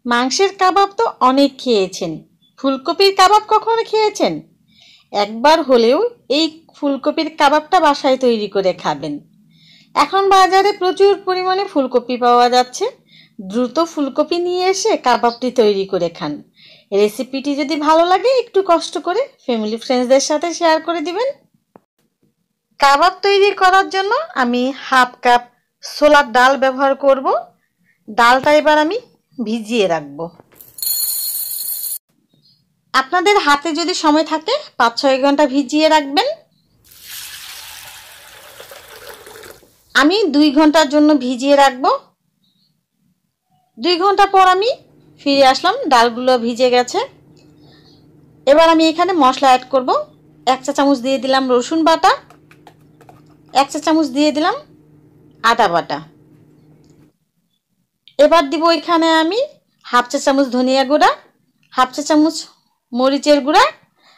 মাংসের কাবাব তো অনেক খেয়েছেন, ফুলকপির কাবাব কখনো খেয়েছেন? একবার হলেও এই ফুলকপির কাবাবটা বাসায় তৈরি করে খাবেন। এখন বাজারে প্রচুর পরিমাণে ফুলকপি পাওয়া যাচ্ছে। দ্রুত ফুলকপি নিয়ে এসে কাবাবটি তৈরি করে খান। রেসিপিটি যদি ভালো লাগে একটু কষ্ট করে ফ্যামিলি ফ্রেন্ডসদের সাথে শেয়ার করে দিবেন। কাবাব তৈরি করার জন্য আমি হাফ কাপ ছোলার ডাল ব্যবহার করব। ডালটা এবার আমি ভিজিয়ে রাখবো। আপনাদের হাতে যদি সময় থাকে 5-6 ঘন্টা ভিজিয়ে রাখবেন। আমি 2 ঘন্টার জন্য ভিজিয়ে রাখবো। 2 ঘন্টা পর আমি ফিরে আসলাম, ডালগুলো ভিজে গেছে। এবার আমি এখানে মশলা অ্যাড করব। 1 চা চামচ দিয়ে দিলাম রসুন বাটা, 1 চা চামচ দিয়ে দিলাম আদা বাটা। এবার দিব এখানে আমি হাফ চা চামচ ধনিয়া গুঁড়া, হাফ চা চামচ মরিচের গুঁড়া,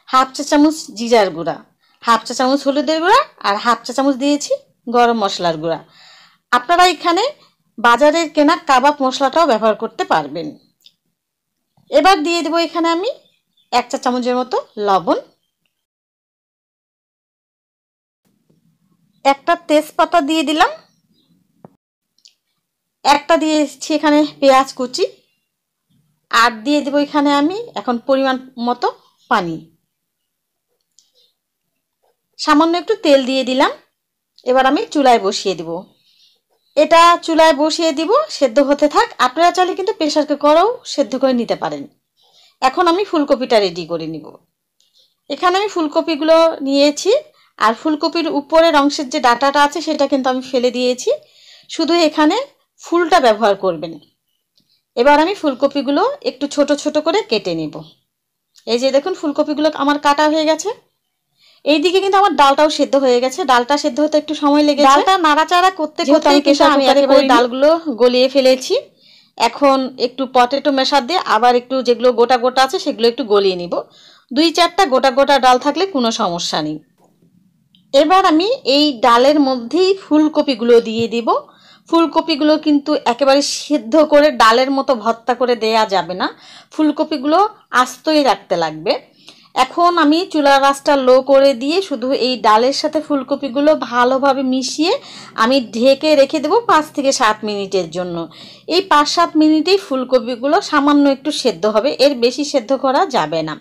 হাফ চা চামচ জিরার গুঁড়া, হাফ চা চামচ হলুদের গুঁড়া আর হাফ চা চামচ দিয়েছি গরম মশলার গুঁড়া। আপনারা এখানে বাজারের কেনা কাবাব মশলাটাও ব্যবহার করতে পারবেন। এবার দিয়ে দেব এখানে আমি 1 চা চামচের মতো লবণ, একটা তেজপাতা দিয়ে দিলাম, একটা দিয়েছি এখানে পেঁয়াজ কুচি, আর দিয়ে দেব এখানে আমি এখন পরিমাণ মতো পানি, সামান্য একটু তেল দিয়ে দিলাম। এবার আমি চুলায় বসিয়ে দিব। এটা চুলায় বসিয়ে দিব, সেদ্ধ হতে থাক। আপনারা চাইলে কিন্তু প্রেসার কুকারেও সেদ্ধ করে নিতে পারেন। এখন আমি ফুলকপিটা রেডি করে নিব। এখানে আমি ফুলকপিগুলো নিয়েছি, আর ফুলকপির উপরের অংশের যে ডাঁটাটা আছে সেটা কিন্তু আমি ফেলে দিয়েছি, শুধু এখানে ফুলটা ব্যবহার করবেন। এবার আমি ফুলকপিগুলো একটু ছোট ছোট করে কেটে নিব। এই যে দেখুন ফুলকপিগুলো আমার কাটা হয়ে গেছে। এইদিকে কিন্তু আমার ডালটাও সেদ্ধ হয়ে গেছে। ডালটা সেদ্ধ হতে একটু সময় লেগেছে। ডালটা নাড়াচাড়া করতে করতে আমি প্রেসার কুকারে ডালগুলো গলিয়ে ফেলেছি। এখন একটু পটেটো ম্যাশার দিয়ে আবার একটু যেগুলো গোটা গোটা আছে সেগুলো একটু গলিয়ে নিব। 2-4টা গোটা গোটা ডাল থাকলে কোনো সমস্যা নেই। এবার আমি এই ডালের মধ্যেই ফুলকপিগুলো দিয়ে দিব। ফুলকপিগুলো কিন্তু একেবারে সিদ্ধ করে ডালের মতো ভর্তা করে দেয়া যাবে না, ফুলকপিগুলো আস্তই রাখতে লাগবে। এখন আমি চুলার আঁচটা লো করে দিয়ে শুধু এই ডালের সাথে ফুলকপিগুলো ভালোভাবে মিশিয়ে আমি ঢেকে রেখে দেবো 5 থেকে 7 মিনিটের জন্য। এই 5-7 মিনিটেই ফুলকপিগুলো সামান্য একটু সেদ্ধ হবে, এর বেশি সেদ্ধ করা যাবে না।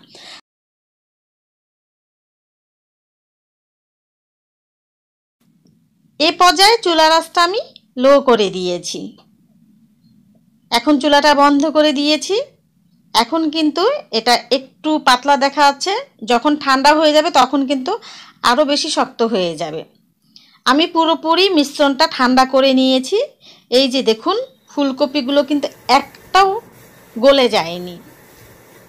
এ পর্যায়ে চুলার আঁচটা আমি লো করে দিয়েছি। এখন চুলাটা বন্ধ করে দিয়েছি। এখন কিন্তু এটা একটু পাতলা দেখা যাচ্ছে, যখন ঠান্ডা হয়ে যাবে তখন কিন্তু আরও বেশি শক্ত হয়ে যাবে। আমি পুরোপুরি মিশ্রণটা ঠান্ডা করে নিয়েছি। এই যে দেখুন ফুলকপিগুলো কিন্তু একটাও গলে যায়নি,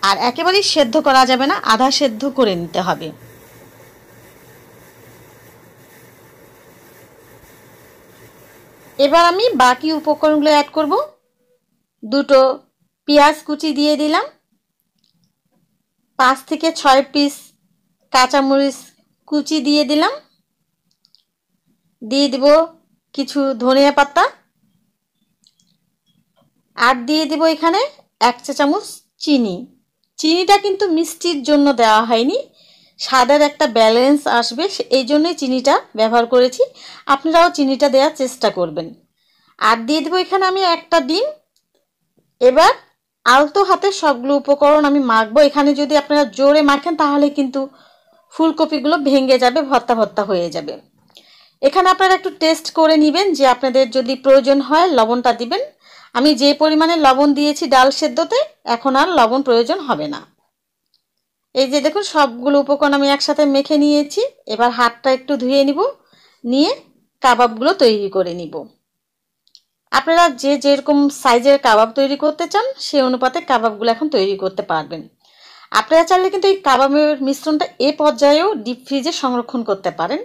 আর একেবারেই সেদ্ধ করা যাবে না, আধা সেদ্ধ করে নিতে হবে। এবার আমি বাকি উপকরণগুলো অ্যাড করব। 2টো পেঁয়াজ কুচি দিয়ে দিলাম, 5 থেকে 6 পিস কাঁচামরিচ কুচি দিয়ে দিলাম, দিয়ে দিব কিছু ধনিয়া পাতা, আর দিয়ে দিব এখানে 1 চা চামচ চিনি। চিনিটা কিন্তু মিষ্টির জন্য দেওয়া হয়নি, স্বাদের একটা ব্যালেন্স আসবে এই জন্যই চিনিটা ব্যবহার করেছি। আপনারাও চিনিটা দেওয়ার চেষ্টা করবেন। আর দিয়ে দেবো এখানে আমি একটা ডিম। এবার আলতো হাতে সবগুলো উপকরণ আমি মাখবো। এখানে যদি আপনারা জোরে মাখেন তাহলে কিন্তু ফুলকপিগুলো ভেঙে যাবে, ভর্তা ভর্তা হয়ে যাবে। এখানে আপনারা একটু টেস্ট করে নেবেন, যে আপনাদের যদি প্রয়োজন হয় লবণটা দিবেন। আমি যে পরিমাণে লবণ দিয়েছি ডাল সেদ্ধতে, এখন আর লবণ প্রয়োজন হবে না। এই যে দেখুন সবগুলো উপকরণ আমি একসাথে মেখে নিয়েছি। এবার হাতটা একটু ধুয়ে নিব, নিয়ে কাবাবগুলো তৈরি করে নিব। আপনারা যে যেরকম সাইজের কাবাব তৈরি করতে চান সেই অনুপাতে কাবাবগুলো এখন তৈরি করতে পারবেন। আপনারা চাইলে কিন্তু এই কাবাবের মিশ্রণটা এ পর্যায়েও ডিপ ফ্রিজে সংরক্ষণ করতে পারেন।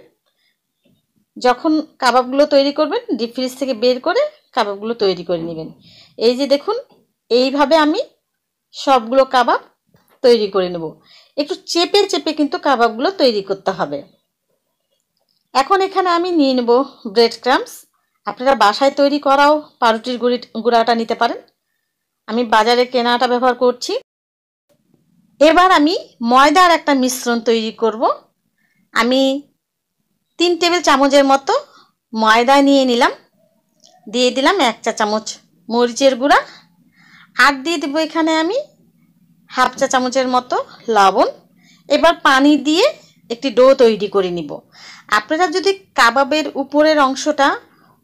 যখন কাবাবগুলো তৈরি করবেন ডিপ ফ্রিজ থেকে বের করে কাবাবগুলো তৈরি করে নেবেন। এই যে দেখুন এইভাবে আমি সবগুলো কাবাব তৈরি করে নেব। একটু চেপে চেপে কিন্তু কাবাবগুলো তৈরি করতে হবে। এখন এখানে আমি নিয়ে নেব ব্রেড ক্রাম্বস। আপনারা বাসায় তৈরি করাও পাউরুটির গুঁড়াটা নিতে পারেন। আমি বাজারে কেনাটা ব্যবহার করছি। এবার আমি ময়দার একটা মিশ্রণ তৈরি করব। আমি 3 টেবিল চামচের মতো ময়দা নিয়ে নিলাম। দিয়ে দিলাম 1 চা চামচ মরিচের গুঁড়া, আর দিয়ে দেবো এখানে আমি হাফ চা চামচের মতো লবণ। এবার পানি দিয়ে একটি ডো তৈরি করে নিব। আপনারা যদি কাবাবের উপরের অংশটা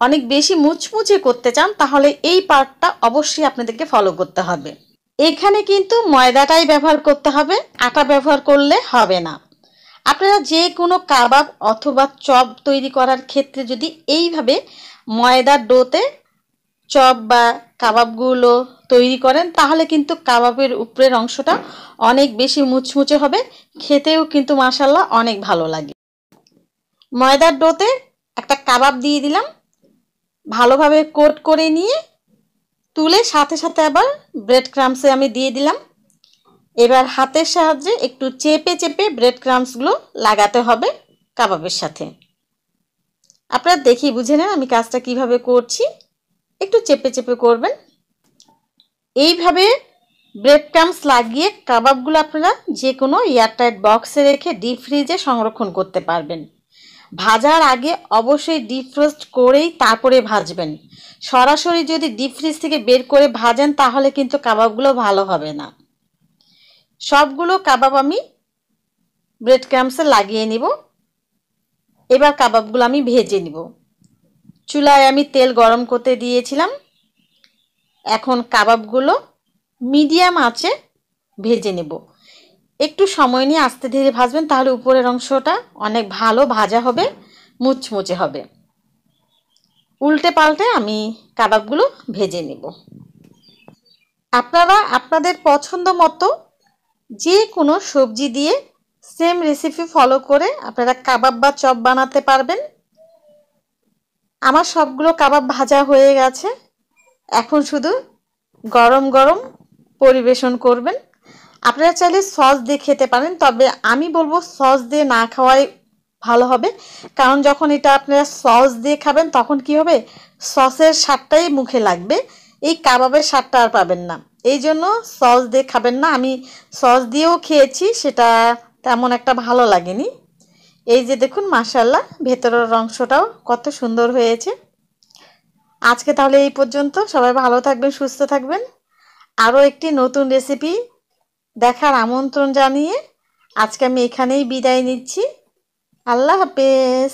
অনেক বেশি মুচমুচে করতে চান তাহলে এই পার্টটা অবশ্যই আপনাদেরকে ফলো করতে হবে। এখানে কিন্তু ময়দাটাই ব্যবহার করতে হবে, আটা ব্যবহার করলে হবে না। আপনারা যে কোনো কাবাব অথবা চপ তৈরি করার ক্ষেত্রে যদি এইভাবে ময়দার ডোতে চপ বা কাবাবগুলো তৈরি করেন তাহলে কিন্তু কাবাবের উপরের অংশটা অনেক বেশি মুচমুচে হবে, খেতেও কিন্তু মাশাআল্লাহ অনেক ভালো লাগে। ময়দার ডোতে একটা কাবাব দিয়ে দিলাম, ভালোভাবে কোট করে নিয়ে তুলে সাথে সাথে আবার ব্রেড ক্রাম্বসে আমি দিয়ে দিলাম। এবার হাতের সাহায্যে একটু চেপে চেপে ব্রেড ক্রাম্বসগুলো লাগাতে হবে কাবাবের সাথে। আপনারা দেখি বুঝে নেন আমি কাজটা কিভাবে করছি, একটু চেপে চেপে করবেন। এইভাবে ব্রেড ক্রাম্বস লাগিয়ে কাবাবগুলো আপনারা যে কোনো এয়ারটাইট বক্সে রেখে ডিপ ফ্রিজে সংরক্ষণ করতে পারবেন। ভাজার আগে অবশ্যই ডিপ ফ্রোস্ট করেই তারপরে ভাজবেন। সরাসরি যদি ডিপ ফ্রিজ থেকে বের করে ভাজেন তাহলে কিন্তু কাবাবগুলো ভালো হবে না। সবগুলো কাবাব আমি ব্রেড ক্রাম্বসে লাগিয়ে নিব। এবার কাবাবগুলো আমি ভেজে নিব। চুলায় আমি তেল গরম করতে দিয়েছিলাম। এখন কাবাবগুলো মিডিয়াম আঁচে ভেজে নেব। একটু সময় নিয়ে আস্তে ধীরে ভাজবেন, তাহলে উপরের অংশটা অনেক ভালো ভাজা হবে, মুচমুচে হবে। উল্টে পাল্টে আমি কাবাবগুলো ভেজে নেব। আপনারা আপনাদের পছন্দ মতো যে কোনো সবজি দিয়ে সেম রেসিপি ফলো করে আপনারা কাবাব বা চপ বানাতে পারবেন। আমার সবগুলো কাবাব ভাজা হয়ে গেছে, এখন শুধু গরম গরম পরিবেশন করবেন। আপনারা চাইলে সস দিয়ে খেতে পারেন, তবে আমি বলবো সস দিয়ে না খাওয়াই ভালো হবে, কারণ যখন এটা আপনারা সস দিয়ে খাবেন তখন কি হবে, সসের স্বাদটাই মুখে লাগবে, এই কাবাবের স্বাদটা আর পাবেন না। এই জন্য সস দিয়ে খাবেন না। আমি সস দিয়েও খেয়েছি, সেটা তেমন একটা ভালো লাগেনি। এই যে দেখুন মাশাআল্লাহ ভেতরের অংশটাও কত সুন্দর হয়েছে। আজকে তাহলে এই পর্যন্ত। সবাই ভালো থাকবেন, সুস্থ থাকবেন। আরও একটি নতুন রেসিপি দেখার আমন্ত্রণ জানিয়ে আজকে আমি এখানেই বিদায় নিচ্ছি। আল্লাহ হাফেজ।